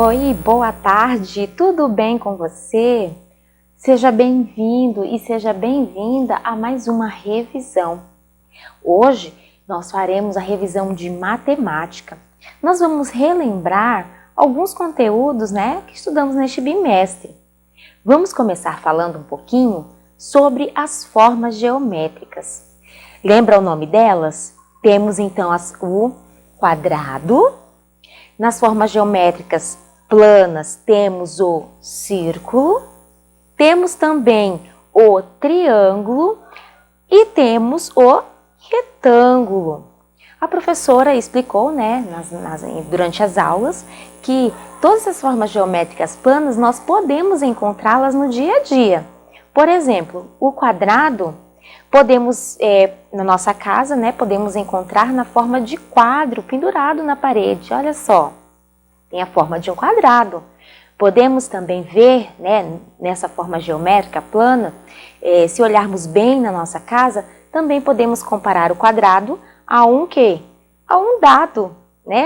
Oi, boa tarde, tudo bem com você? Seja bem-vindo e seja bem-vinda a mais uma revisão. Hoje nós faremos a revisão de matemática. Nós vamos relembrar alguns conteúdos, que estudamos neste bimestre. Vamos começar falando um pouquinho sobre as formas geométricas. Lembra o nome delas? Temos então o quadrado. Nas formas geométricas planas temos o círculo, temos também o triângulo e temos o retângulo. A professora explicou, durante as aulas, que todas as formas geométricas planas nós podemos encontrá-las no dia a dia. Por exemplo, o quadrado podemos, na nossa casa, podemos encontrar na forma de quadro pendurado na parede. Olha só, tem a forma de um quadrado. Podemos também ver, nessa forma geométrica plana, se olharmos bem na nossa casa, também podemos comparar o quadrado a um quê? A um dado,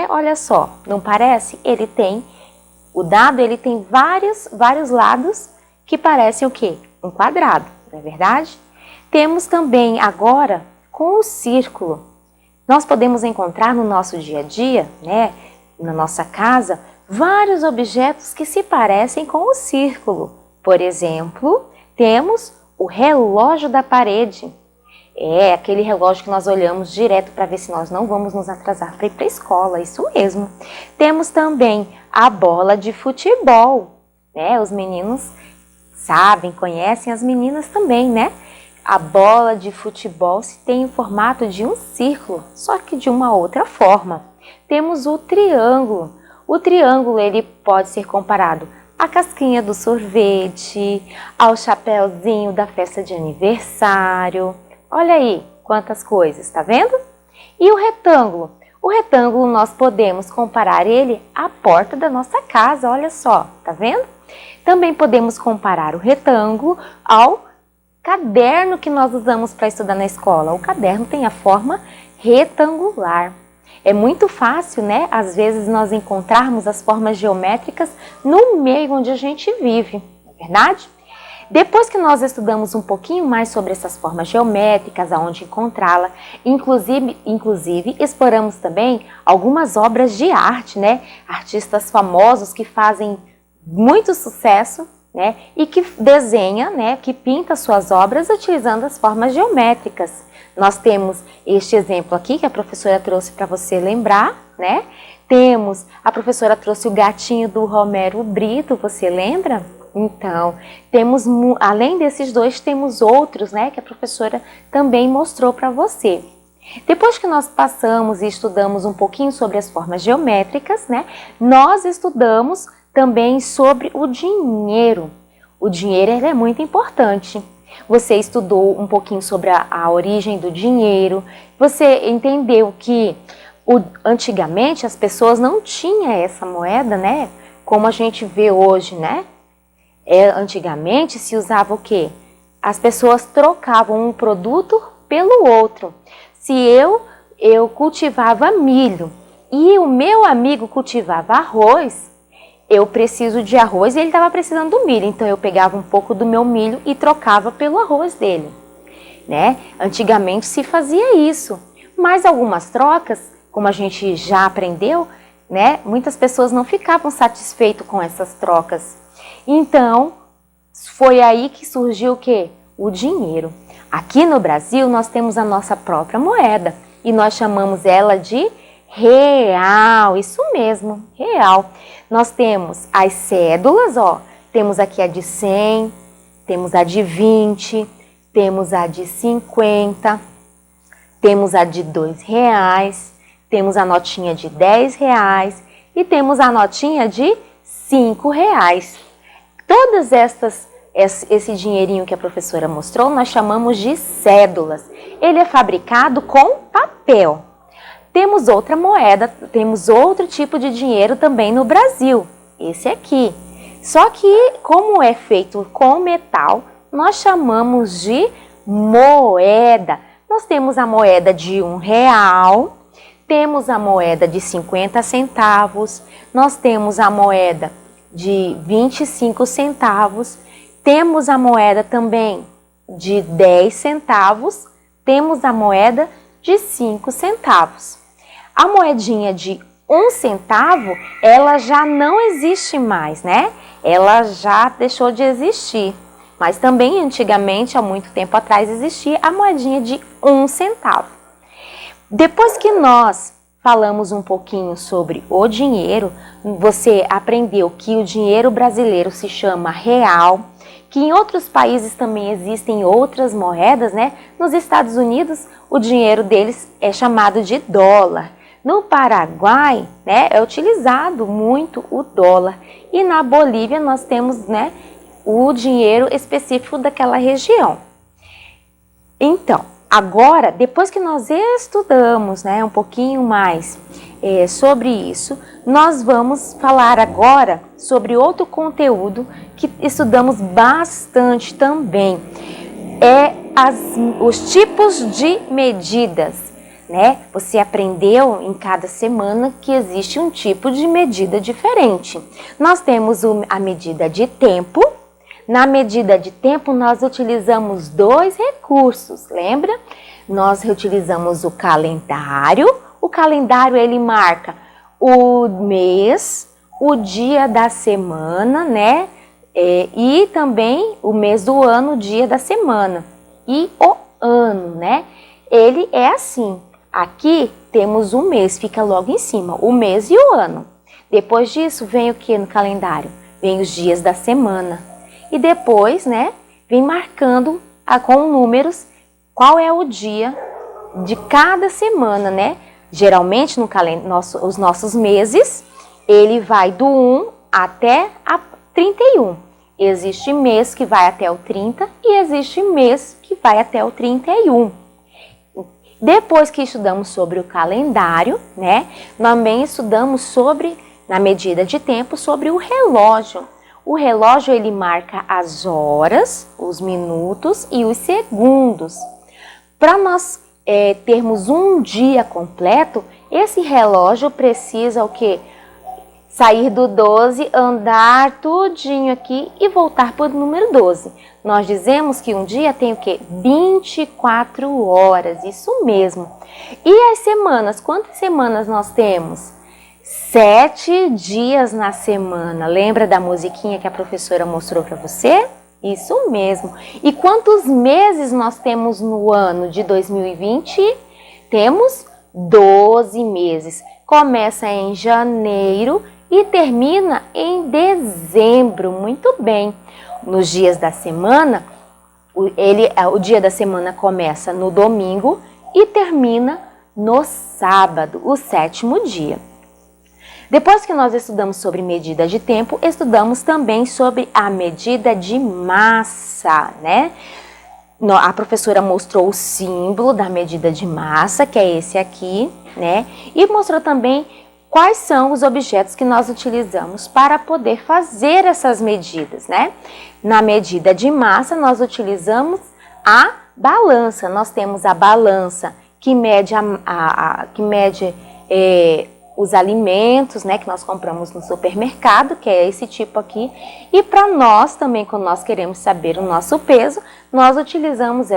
Olha só, não parece? O dado ele tem vários lados que parecem o quê? Um quadrado, não é verdade? Temos também agora com o círculo. Nós podemos encontrar no nosso dia a dia, na nossa casa, vários objetos que se parecem com o círculo. Por exemplo, temos o relógio da parede. É aquele relógio que nós olhamos direto para ver se nós não vamos nos atrasar para ir para a escola, isso mesmo. Temos também a bola de futebol, Os meninos sabem, conhecem, as meninas também, A bola de futebol tem o formato de um círculo, só que de uma outra forma. Temos o triângulo. O triângulo ele pode ser comparado à casquinha do sorvete, ao chapéuzinho da festa de aniversário. Olha aí quantas coisas, tá vendo? E o retângulo? O retângulo nós podemos comparar ele à porta da nossa casa, olha só, tá vendo? Também podemos comparar o retângulo ao caderno que nós usamos para estudar na escola. O caderno tem a forma retangular. É muito fácil, Às vezes nós encontrarmos as formas geométricas no meio onde a gente vive, não é verdade? Depois que nós estudamos um pouquinho mais sobre essas formas geométricas, aonde encontrá-la, inclusive exploramos também algumas obras de arte, Artistas famosos que fazem muito sucesso, e que desenha, que pinta suas obras utilizando as formas geométricas. Nós temos este exemplo aqui que a professora trouxe para você lembrar, A professora trouxe o gatinho do Romero Brito, você lembra? Então, além desses dois, temos outros, que a professora também mostrou para você. Depois que nós passamos e estudamos um pouquinho sobre as formas geométricas, nós estudamos também sobre o dinheiro. O dinheiro ele é muito importante. Você estudou um pouquinho sobre a origem do dinheiro, você entendeu que antigamente as pessoas não tinham essa moeda, como a gente vê hoje, Antigamente se usava o quê? As pessoas trocavam um produto pelo outro. Se eu cultivava milho e o meu amigo cultivava arroz, eu preciso de arroz e ele estava precisando do milho. Então eu pegava um pouco do meu milho e trocava pelo arroz dele. Antigamente se fazia isso. Mas algumas trocas, como a gente já aprendeu, muitas pessoas não ficavam satisfeitas com essas trocas. Então, foi aí que surgiu o quê? O dinheiro. Aqui no Brasil, nós temos a nossa própria moeda e nós chamamos ela de real. Isso mesmo, real. Nós temos as cédulas, temos aqui a de 100, temos a de 20, temos a de 50, temos a de R$2, temos a notinha de R$10 e temos a notinha de R$5. Todas esse dinheirinho que a professora mostrou, nós chamamos de cédulas. Ele é fabricado com papel. Temos outra moeda, temos outro tipo de dinheiro também no Brasil, esse aqui. Só que, como é feito com metal, nós chamamos de moeda. Nós temos a moeda de R$1, temos a moeda de 50 centavos, nós temos a moeda de 25 centavos, temos a moeda também de 10 centavos, temos a moeda de 5 centavos. A moedinha de 1 centavo, ela já não existe mais, né? Ela já deixou de existir. Mas também antigamente, há muito tempo atrás, existia a moedinha de 1 centavo. Depois que nós falamos um pouquinho sobre o dinheiro, você aprendeu que o dinheiro brasileiro se chama real, que em outros países também existem outras moedas, né? Nos Estados Unidos, o dinheiro deles é chamado de dólar. No Paraguai, né, é utilizado muito o dólar. E na Bolívia nós temos, né, o dinheiro específico daquela região. Então, agora, depois que nós estudamos, né, um pouquinho mais sobre isso, nós vamos falar agora sobre outro conteúdo que estudamos bastante também. Os tipos de medidas, né? Você aprendeu em cada semana que existe um tipo de medida diferente. Nós temos a medida de tempo. Na medida de tempo, nós utilizamos 2 recursos, lembra? Nós reutilizamos o calendário. O calendário, ele marca o mês, o dia da semana, né? E também o mês do ano, o dia da semana. E o ano, né? Ele é assim. Aqui temos o mês, fica logo em cima, o mês e o ano. Depois disso, vem o que no calendário? Vem os dias da semana. E depois, né, vem marcando com números qual é o dia de cada semana, né? Geralmente, os nossos meses, ele vai do 1 até a 31. Existe mês que vai até o 30 e existe mês que vai até o 31. Depois que estudamos sobre o calendário, né, também estudamos sobre, na medida de tempo, sobre o relógio. O relógio, ele marca as horas, os minutos e os segundos. Para nós termos um dia completo, esse relógio precisa o quê? Sair do 12, andar tudinho aqui e voltar para o número 12. Nós dizemos que um dia tem o quê? 24 horas, isso mesmo. E as semanas? Quantas semanas nós temos? 7 dias na semana. Lembra da musiquinha que a professora mostrou para você? Isso mesmo. E quantos meses nós temos no ano de 2020? Temos 12 meses. Começa em janeiro e termina em dezembro. Muito bem. Nos dias da semana, o dia da semana começa no domingo e termina no sábado, o 7º dia. Depois que nós estudamos sobre medida de tempo, estudamos também sobre a medida de massa, né? A professora mostrou o símbolo da medida de massa, que é esse aqui, né? E mostrou também quais são os objetos que nós utilizamos para poder fazer essas medidas, né? Na medida de massa, nós utilizamos a balança. Nós temos a balança que mede, os alimentos, né, que nós compramos no supermercado, que é esse tipo aqui. E para nós também, quando nós queremos saber o nosso peso, nós utilizamos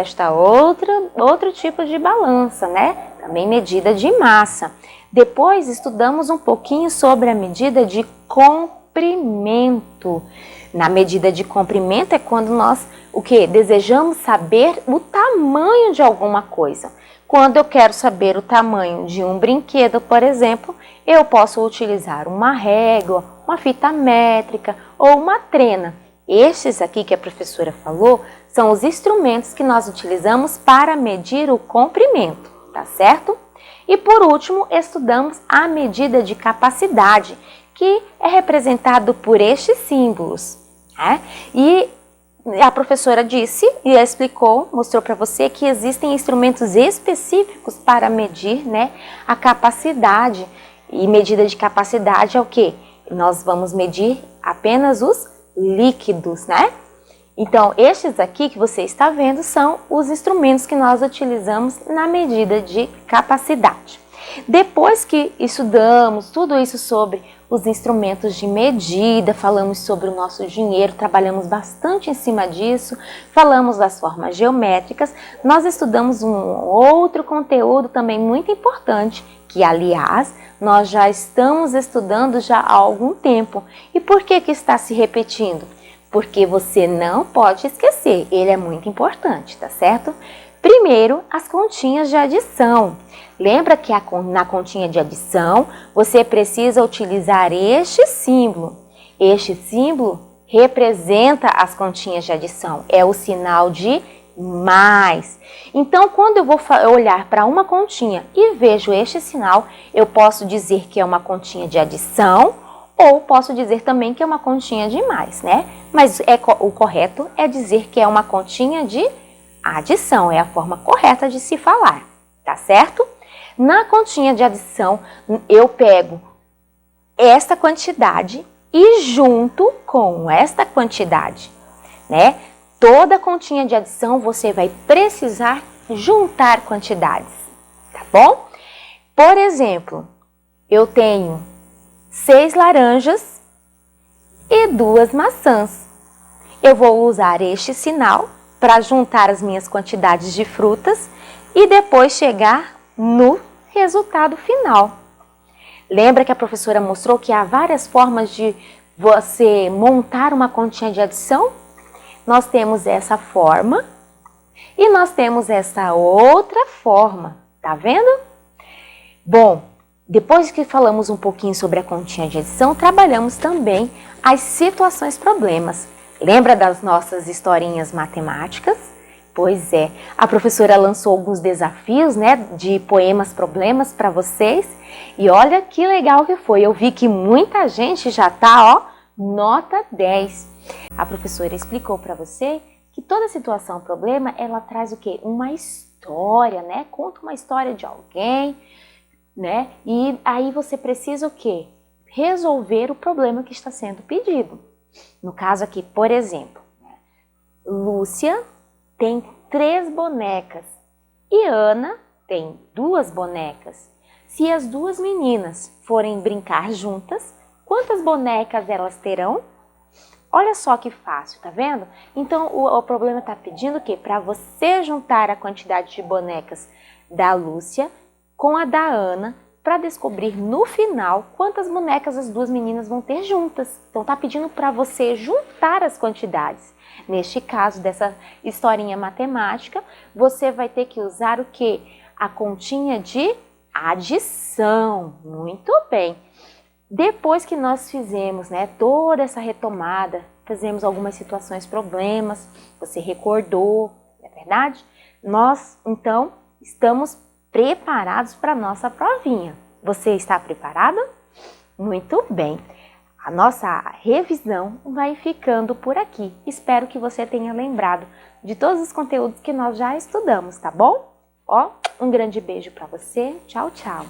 outro tipo de balança, né? Também medida de massa. Depois estudamos um pouquinho sobre a medida de comprimento. Na medida de comprimento é quando nós desejamos saber o tamanho de alguma coisa. Quando eu quero saber o tamanho de um brinquedo, por exemplo, eu posso utilizar uma régua, uma fita métrica ou uma trena. Estes aqui que a professora falou são os instrumentos que nós utilizamos para medir o comprimento, tá certo? E por último, estudamos a medida de capacidade, que é representado por estes símbolos, né? E a professora disse e explicou, mostrou para você que existem instrumentos específicos para medir, né, a capacidade. E medida de capacidade é o quê? Nós vamos medir apenas os líquidos, né? Então, estes aqui que você está vendo são os instrumentos que nós utilizamos na medida de capacidade. Depois que estudamos tudo isso sobre os instrumentos de medida, falamos sobre o nosso dinheiro, trabalhamos bastante em cima disso, falamos das formas geométricas, nós estudamos um outro conteúdo também muito importante, que aliás, nós já estamos estudando já há algum tempo. E por que que está se repetindo? Porque você não pode esquecer, ele é muito importante, tá certo? Primeiro, as continhas de adição. Lembra que na continha de adição, você precisa utilizar este símbolo. Este símbolo representa as continhas de adição, é o sinal de mais. Então, quando eu vou olhar para uma continha e vejo este sinal, eu posso dizer que é uma continha de adição ou posso dizer também que é uma continha de mais, né? Mas o correto é dizer que é uma continha de adição, é a forma correta de se falar, tá certo? Na continha de adição, eu pego esta quantidade e junto com esta quantidade, né? Toda continha de adição você vai precisar juntar quantidades, tá bom? Por exemplo, eu tenho 6 laranjas e 2 maçãs. Eu vou usar este sinal para juntar as minhas quantidades de frutas e depois chegar no resultado final. Lembra que a professora mostrou que há várias formas de você montar uma continha de adição? Nós temos essa forma e nós temos essa outra forma, tá vendo? Bom, depois que falamos um pouquinho sobre a continha de adição, trabalhamos também as situações problemas. Lembra das nossas historinhas matemáticas? Pois é, a professora lançou alguns desafios, né, de poemas problemas para vocês. E olha que legal que foi, eu vi que muita gente já tá, ó, nota 10. A professora explicou para você que toda situação problema, ela traz o quê? Uma história, né? Conta uma história de alguém, né? E aí você precisa o quê? Resolver o problema que está sendo pedido. No caso aqui, por exemplo, Lúcia tem 3 bonecas e Ana tem 2 bonecas. Se as 2 meninas forem brincar juntas, quantas bonecas elas terão? Olha só que fácil, tá vendo? Então o problema está pedindo o quê? Para você juntar a quantidade de bonecas da Lúcia com a da Ana, para descobrir no final quantas bonecas as 2 meninas vão ter juntas. Então está pedindo para você juntar as quantidades. Neste caso dessa historinha matemática, você vai ter que usar o quê? A continha de adição. Muito bem. Depois que nós fizemos, né, toda essa retomada, fizemos algumas situações problemas, você recordou, não é verdade? Nós, então, estamos preparados para a nossa provinha. Você está preparado? Muito bem. A nossa revisão vai ficando por aqui. Espero que você tenha lembrado de todos os conteúdos que nós já estudamos, tá bom? Ó, um grande beijo para você. Tchau, tchau.